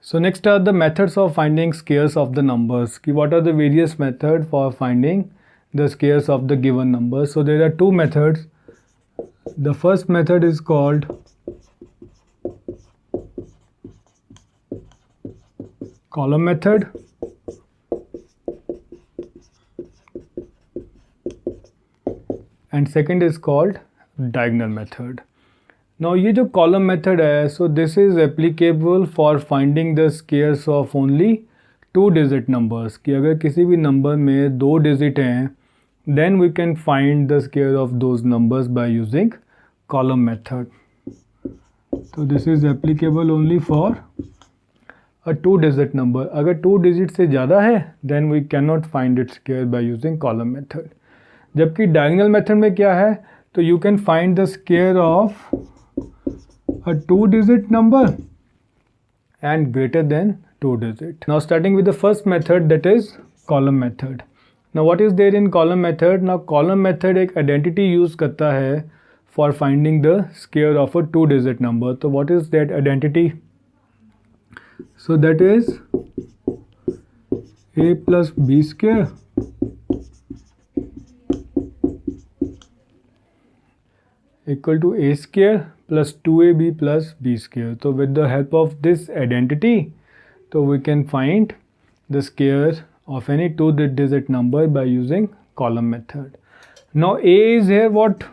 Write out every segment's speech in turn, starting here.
So next are the methods of finding squares of the numbers. What are the various methods for finding the squares of the given number? So there are two methods. The first method is called column method, and second is called diagonal method. Now ये जो column method है, so this is applicable for finding the squares of only 2-digit numbers. कि अगर किसी भी number में 2 digit हैं, then we can find the square of those numbers by using column method. So this is applicable only for a 2-digit number. अगर 2 digit से ज़्यादा है, then we cannot find its square by using column method. जबकि diagonal method में क्या है, तो you can find the square of a 2-digit number and greater than 2 digit. Now starting with the first method, that is column method. Now what is there in column method? Now column method एक identity use करता है for finding the square of a 2-digit number. So what is that identity? So that is a plus b square equal to a square plus 2ab plus b square. So with the help of this identity, so we can find the square of any 2-digit number by using column method. Now a is here what?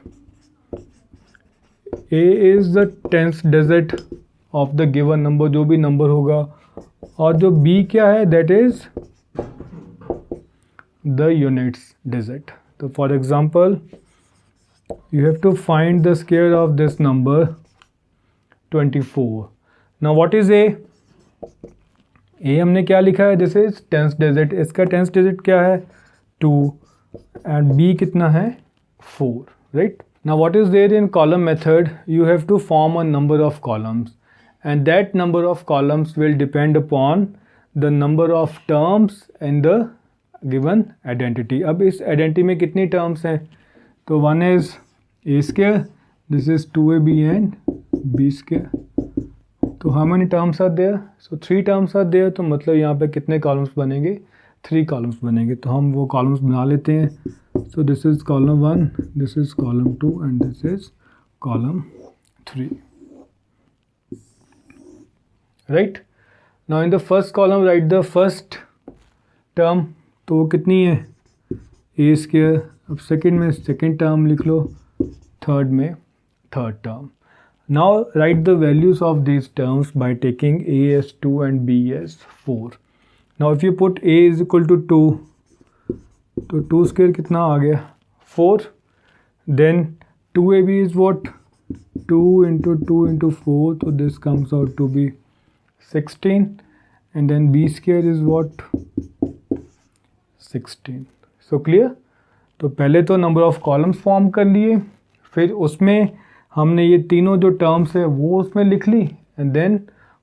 A is the 10th digit of the given number, जो भी number होगा, और जो b क्या है, that is the units digit. So for example, you have to find the square of this number 24. Now what is a? a हमने क्या लिखा है? This is 10th digit. इसका 10th digit क्या है? 2 and b कितना है? 4, right? Now what is there in column method? You have to form a number of columns, and that number of columns will depend upon the number of terms in the given identity. अब इस identity में कितनी terms हैं? तो one is a square, this is 2ab and b square. तो how many terms are there? So 3 terms are there. तो मतलब यहाँ पे कितने columns बनेंगे? 3 columns बनेंगे. तो हम वो columns बना लेते हैं. So this is column 1, this is column 2 and this is column 3. Right? Now in the first column write the first term. तो वो कितनी है? a square. अब second में second term लिख लो, third में third term. Now write the values of these terms by taking a as 2 and b as 4. Now if you put a is equal to 2, तो 2 square कितना आ गया? 4. Then 2ab is what? 2 into 2 into 4, so this comes out to be 16. And then b square is what? 16. So clear? तो पहले तो number of columns form कर लिए, फिर उसमें हमने ये तीनों जो टर्म्स है वो उसमें लिख ली, एंड देन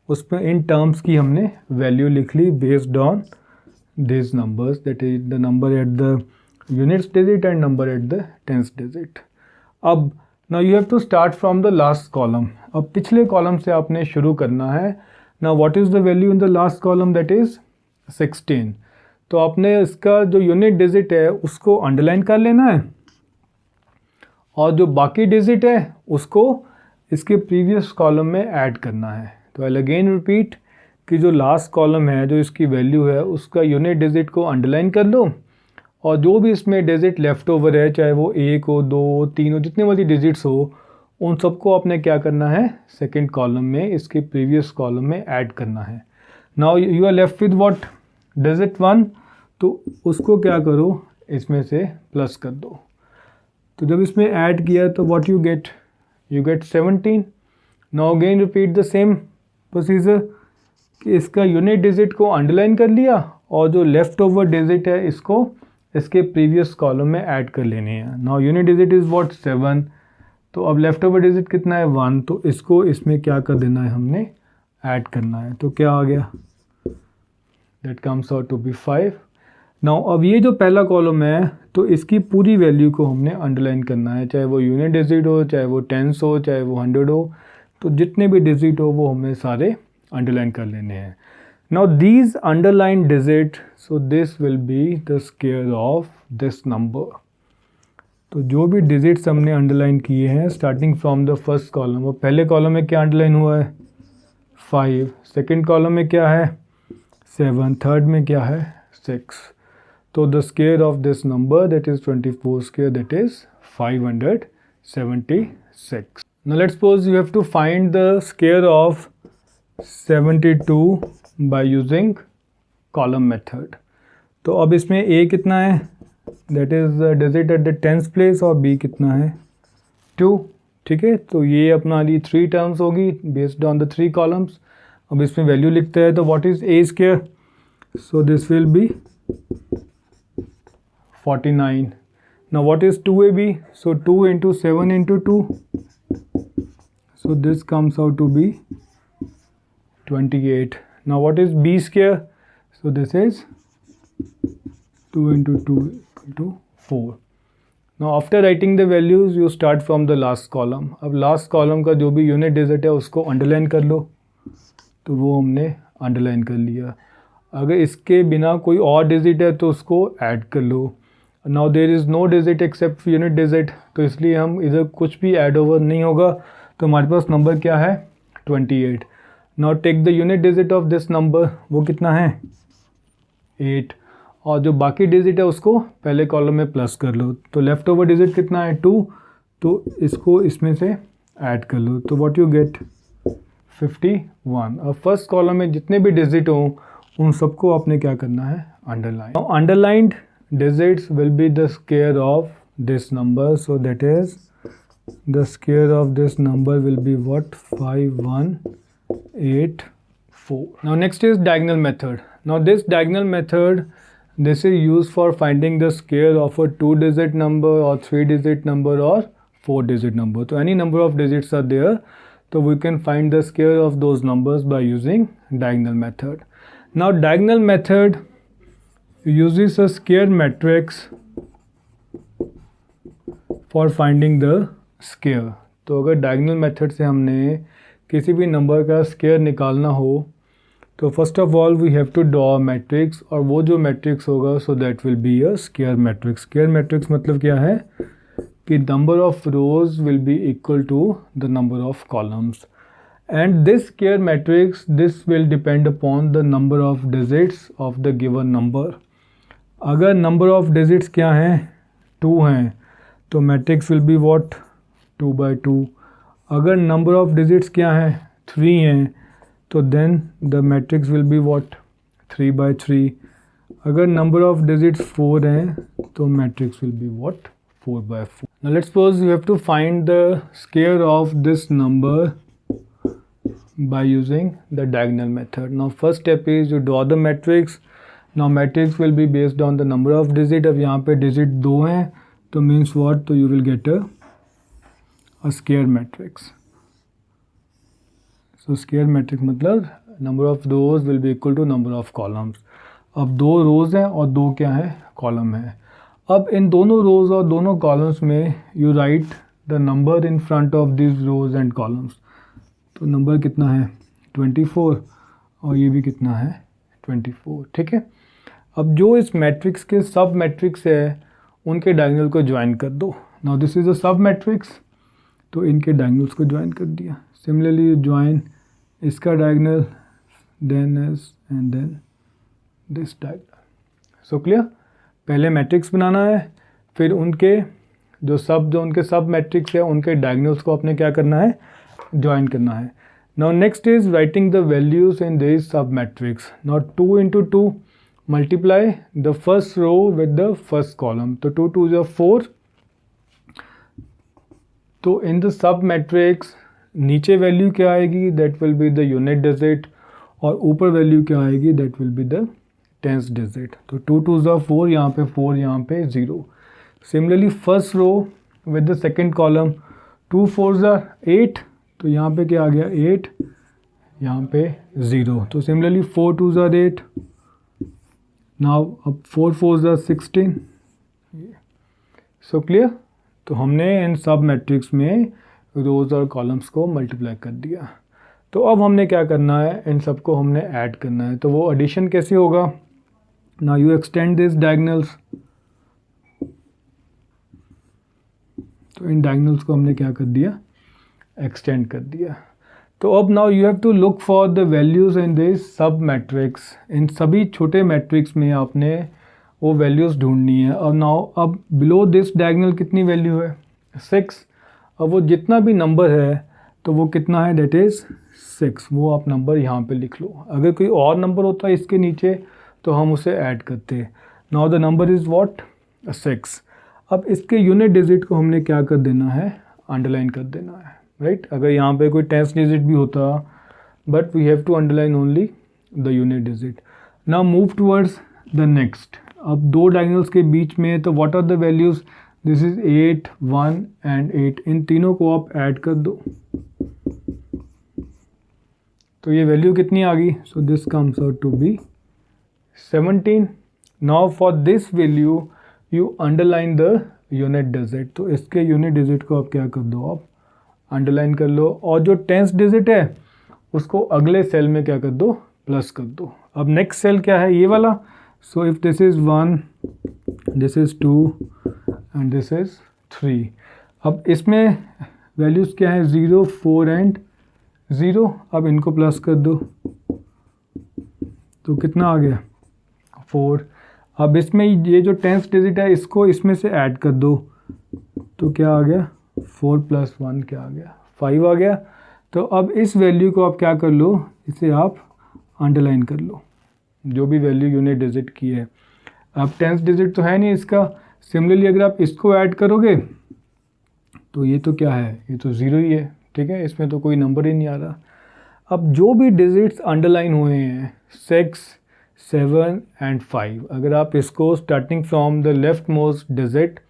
उसमें इन टर्म्स की हमने वैल्यू लिख ली based on this numbers, that is the number at the units digit and number at the tens digit. अब now you have to start from the last column. अब पिछले column से आपने शुरू करना है. Now what is the value in the last column? That is 16. तो आपने इसका जो यूनिट डिजिट है उसको अंडरलाइन कर लेना है, और जो बाकी डिजिट है उसको इसके प्रीवियस कॉलम में ऐड करना है. तो आई अगेन रिपीट कि जो लास्ट कॉलम है, जो इसकी वैल्यू है, उसका यूनिट डिजिट को अंडरलाइन कर लो, और जो भी इसमें डिजिट लेफ़्ट ओवर है, चाहे वो 1 हो, 2 हो, 3 हो, जितने मर्जी डिजिट्स हो, उन सबको आपने क्या करना है? सेकेंड कॉलम में इसके प्रीवियस कॉलम में ऐड करना है. Now you are left with what? Digit 1. तो उसको क्या करो? इसमें से प्लस कर दो. तो जब इसमें ऐड किया तो what you get? You get 17. Now again repeat the same procedure कि इसका यूनिट डिजिट को अंडरलाइन कर लिया, और जो लेफ़्ट ओवर डिजिट है इसको इसके प्रीवियस कॉलम में ऐड कर लेनी है. Now unit digit is what? 7. तो अब लेफ़्ट ओवर डिजिट कितना है? 1. तो इसको इसमें क्या कर देना है? हमने ऐड करना है. तो क्या आ गया? That comes out to be 5. Now अब ये जो पहला कॉलम है, तो इसकी पूरी वैल्यू को हमने अंडरलाइन करना है, चाहे वो यूनिट डिजिट हो, चाहे वो टेंस हो, चाहे वो 100 हो. तो जितने भी डिजिट हो वो हमें सारे अंडरलाइन कर लेने हैं. Now these underlined digit, so this will be the square of this number. तो जो भी डिजिट्स हमने अंडरलाइन किए हैं starting from the first column, और पहले कॉलम में क्या अंडरलाइन हुआ है 5, सेकेंड कॉलम में क्या है 7, थर्ड में क्या है 6. तो the square of this number that is 24 square that is 576. Now let's suppose you have to find the square of 72 by using column method. तो अब इसमें a कितना है that is digit at the 10th place, और b कितना है 2. ठीक है, तो ये अपना ली 3 टर्म्स होगी बेस्ड ऑन द 3 कॉलम्स. अब इसमें वैल्यू लिखते हैं तो what is a square, so this will be 49. Now what is 2ab, so 2 into 7 into 2, so this comes out to be 28. Now what is b square, so this is 2 into 2 equal to 4. Now after writing the values you start from the last column. अब last column का जो भी unit digit है उसको underline कर लो, तो वो हमने अंडरलाइन कर लिया. अगर इसके बिना कोई और डिजिट है तो उसको ऐड कर लो. Now there is no digit except unit digit, तो इसलिए हम इधर कुछ भी ऐड ओवर नहीं होगा. तो हमारे पास नंबर क्या है 28. Now take the unit digit of this number, वो कितना है 8, और जो बाकी डिजिट है उसको पहले कॉलम में प्लस कर लो. तो लेफ्ट ओवर डिजिट कितना है 2, तो इसको इसमें से ऐड कर लो, तो व्हाट यू गेट 51. अब फर्स्ट कॉलम में जितने भी डिजिट हों उन सबको आपने क्या करना है underline. Now underlined digits will be the square of this number, so that is the square of this number will be what 5184. Now next is diagonal method. Now this diagonal method, this is used for finding the square of a 2-digit number or 3-digit number or 4-digit number. So any number of digits are there, so we can find the square of those numbers by using diagonal method. Now diagonal method uses a square matrix for finding the square. तो अगर diagonal method से हमने किसी भी number का square निकालना हो तो first of all we have to draw matrix, और वो जो मैट्रिक्स होगा so that will be a square matrix. Square matrix मतलब क्या है कि number of rows will be equal to the number of columns, and this square matrix this will depend upon the number of digits of the given number. अगर number of digits क्या हैं 2 हैं तो matrix will be what 2/2. अगर number of digits क्या हैं 3 हैं तो then the matrix will be what 3/3. अगर नंबर ऑफ डिजिट्स 4 हैं तो matrix will be what 4/4. Now let's suppose you have to find the square of this number by using the diagonal method. Now first step is you draw the matrix. Now matrix will be based on the number of digit. अब यहाँ पे digit 2 हैं तो means what, तो you will get a square matrix. So square matrix मतलब number of rows will be equal to number of columns. अब 2 rows हैं और 2 क्या है column है. अब इन दोनों rows और दोनों columns में you write the number in front of these rows and columns. तो नंबर कितना है 24 और ये भी कितना है 24. ठीक है, अब जो इस मैट्रिक्स के सब मैट्रिक्स है उनके डायगोनल को ज्वाइन कर दो. नाउ दिस इज़ अ सब मैट्रिक्स, तो इनके डायगोनल्स को ज्वाइन कर दिया. सिमिलरली ज्वाइन इसका diagonal then S and then this diagonal. So clear, पहले मैट्रिक्स बनाना है, फिर उनके जो उनके सब मैट्रिक्स है उनके डायगोनल्स को आपने क्या करना है ज्वाइन करना है. Now next is writing the values in this sub matrix. Now 2 into 2 multiply the first row with the first column, तो 2 2 is 4. तो इन द सब मैट्रिक्स नीचे वैल्यू क्या आएगी that will be the unit digit, और ऊपर value क्या आएगी that will be the 10th digit. तो 2 2 is 4, यहाँ पे 4, यहाँ पे 0. Similarly first row with the second column 2 4 is 8, तो यहाँ पे क्या आ गया 8, यहाँ पे 0. तो सिमिलरली 4 2 is 8. नाउ अब 4 4 is 16. सो क्लियर, तो हमने इन सब मैट्रिक्स में रोज़ और कॉलम्स को मल्टीप्लाई कर दिया. तो अब हमने क्या करना है, इन सबको हमने ऐड करना है। तो वो एडिशन कैसे होगा, now you extend this diagonals, तो इन डायगनल्स को हमने क्या कर दिया, एक्सटेंड कर दिया। तो अब now you have to look for the values in this sub matrix, इन सभी छोटे मैट्रिक्स में आपने वो वैल्यूज़ ढूंढनी है। अब नाउ अब बिलो दिस डायगनल कितनी वैल्यू है, 6। अब वो जितना भी नंबर है तो वो कितना है, दैट इज़ 6। वो आप नंबर यहाँ पे लिख लो। अगर कोई और नंबर होता है इसके नीचे तो हम उसे ऐड करते। Now the number is what, 6। अब इसके यूनिट डिजिट को हमने क्या कर देना है, अंडरलाइन कर देना है, राइट। अगर यहाँ पे कोई 10th डिजिट भी होता, but we have to underline only the unit digit. Now move towards the next. अब दो डायगोनल्स के बीच में, तो what are the values, this is 8, 1 and 8। इन तीनों को आप ऐड कर दो तो ये वैल्यू कितनी आ गई, so this comes out to be 17। Now for this value you underline the unit digit, तो इसके यूनिट डिजिट को आप क्या कर दो, आप अंडरलाइन कर लो। और जो 10th डिजिट है उसको अगले सेल में क्या कर दो, प्लस कर दो। अब नेक्स्ट सेल क्या है, ये वाला। So if this is 1, this is 2 and this is 3। अब इसमें वैल्यूज़ क्या है, 0, 4 एंड 0। अब इनको प्लस कर दो तो कितना आ गया, 4। अब इसमें ये जो 10th डिजिट है इसको इसमें से ऐड कर दो तो क्या आ गया, 4 + 1 क्या आ गया, 5 आ गया। तो अब इस वैल्यू को आप क्या कर लो, इसे आप अंडरलाइन कर लो, जो भी वैल्यू यूनिट डिजिट की है। अब 10th डिजिट तो है नहीं इसका, सिमिलरली अगर आप इसको ऐड करोगे तो ये तो क्या है, ये तो 0 ही है, ठीक है, इसमें तो कोई नंबर ही नहीं आ रहा। अब जो भी डिजिट्स अंडरलाइन हुए हैं 6, 7 एंड 5, अगर आप इसको starting from the left most digit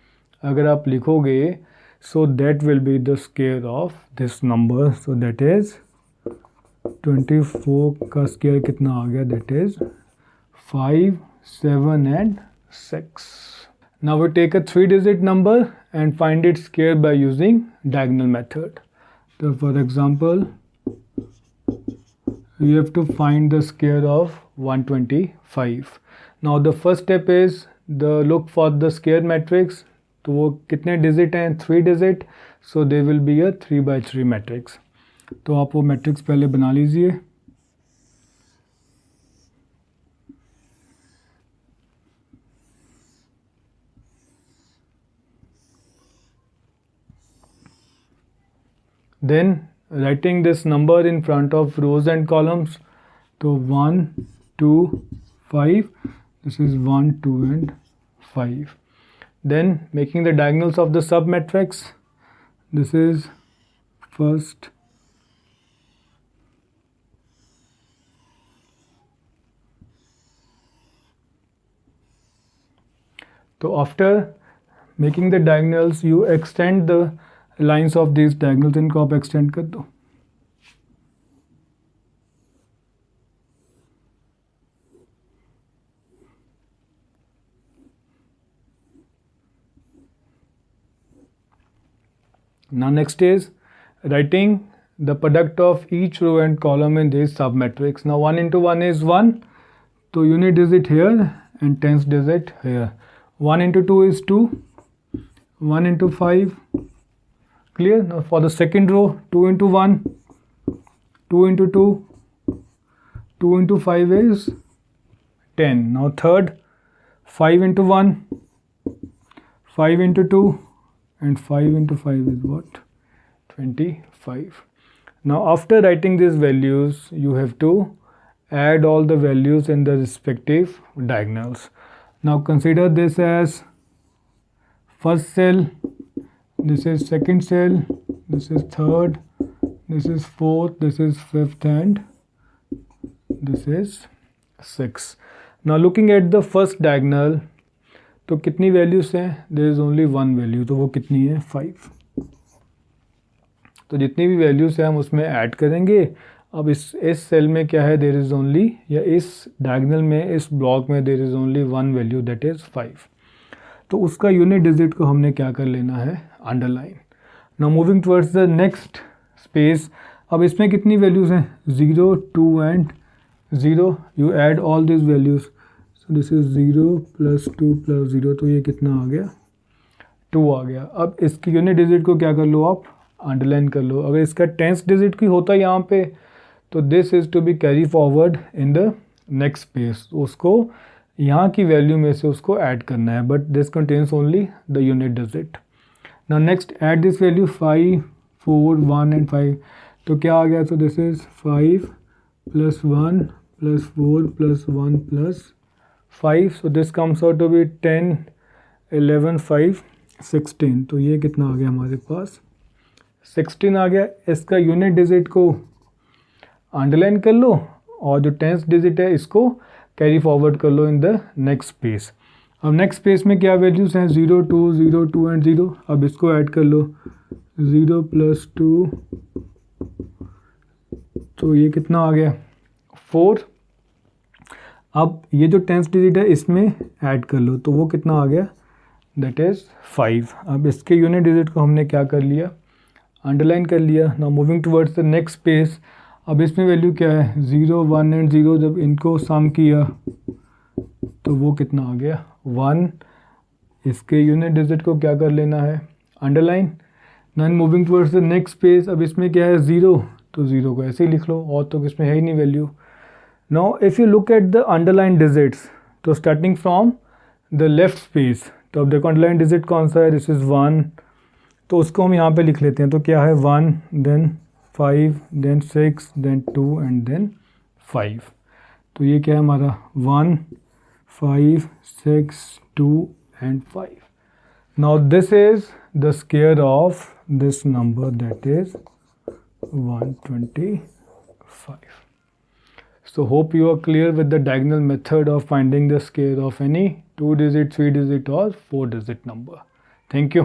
अगर आप लिखोगे, सो that will be the square of this number. So that is 24 का स्क्वायर कितना आ गया, that is 5, 7 and 6। Now we take a 3-digit number and find its square by using diagonal method. So for example, you have to find the square of 125. Now the first step is the look for the square matrix. तो वो कितने digit हैं, 3 digit, so they will be a 3x3 matrix. तो आप वो matrix पहले बना लीजिए। Then writing this number in front of rows and columns, तो 1, 2, 5, this is 1, 2 and 5. Then making the diagonals of the sub matrix, this is first, so after making the diagonals you extend the lines of these diagonals, इनको आप extend कर दो। Now next is writing the product of each row and column in this sub matrix. Now 1 into 1 is 1, so unit digit here and 10th digit here. 1 into 2 is 2, 1 into 5, clear. Now for the second row, 2 into 1, 2 into 2, 2 into 5 is 10. Now third, 5 into 1, 5 into 2 and 5 into 5 is what, 25. Now after writing these values you have to add all the values in the respective diagonals. Now consider this as first cell, this is second cell, this is third, this is fourth, this is fifth and this is sixth. Now looking at the first diagonal, तो कितनी values हैं, there is only 1 value, तो वो कितनी है, 5। तो जितनी भी वैल्यूज़ हैं हम उसमें ऐड करेंगे। अब इस सेल में क्या है, देयर इज़ ओनली, या इस डायगोनल में, इस ब्लॉक में there is only 1 value, that is 5। तो उसका यूनिट डिजिट को हमने क्या कर लेना है, underline. Now moving towards the next space, अब इसमें कितनी वैल्यूज़ हैं, 0, 2 and 0. You add all this values, so this is 0 + 2 + 0, तो ये कितना आ गया, 2 आ गया. अब इसकी यूनिट डिजिट को क्या कर लो आप, अंडरलाइन कर लो. अगर इसका 10th डिजिट की होता है यहाँ पे, तो this is to be carry forward in the next space. उसको यहाँ की वैल्यू में से उसको ऐड करना है, but this contains only the unit digit. Now next add this value 5, 4, 1 and 5. तो क्या आ गया, तो this is 5 + 1 + 4 + 1 + 5. So this comes out to be 10, 11, 5, 16. तो ये कितना आ गया हमारे पास, 16 आ गया. इसका यूनिट डिजिट को अंडरलाइन कर लो और जो 10th डिजिट है इसको कैरी फॉरवर्ड कर लो इन द नेक्स्ट स्पेस. अब नेक्स्ट स्पेस में क्या वैल्यूज़ हैं, 0, 2, 0, 2 एंड 0. अब इसको ऐड कर लो, 0 + 2, तो ये कितना आ गया, 4. अब ये जो 10th डिजिट है इसमें ऐड कर लो, तो वो कितना आ गया, दैट इज़ 5. अब इसके यूनिट डिजिट को हमने क्या कर लिया, अंडरलाइन कर लिया. Now moving towards the next space. अब इसमें वैल्यू क्या है, 0, 1 एंड 0. जब इनको सम किया तो वो कितना आ गया, 1. इसके यूनिट डिजिट को क्या कर लेना है, underline. Then moving towards the next space. अब इसमें क्या है, 0, तो 0 को ऐसे ही लिख लो, और तो इसमें है ही नहीं value. Now if you look at the underline digits, तो starting from the left space, तो अब देखो अंडरलाइन डिजिट कौन सा है, दिस इज़ 1. तो उसको हम यहाँ पे लिख लेते हैं. तो क्या है, 1, then 5, then 6, then 2 and then 5. तो ये क्या है हमारा, 1, 5, 6, 2 and 5. Now this is the square of this number, that is 125. So hope you are clear with the diagonal method of finding the square of any 2-digit, 3-digit or 4-digit number. Thank you.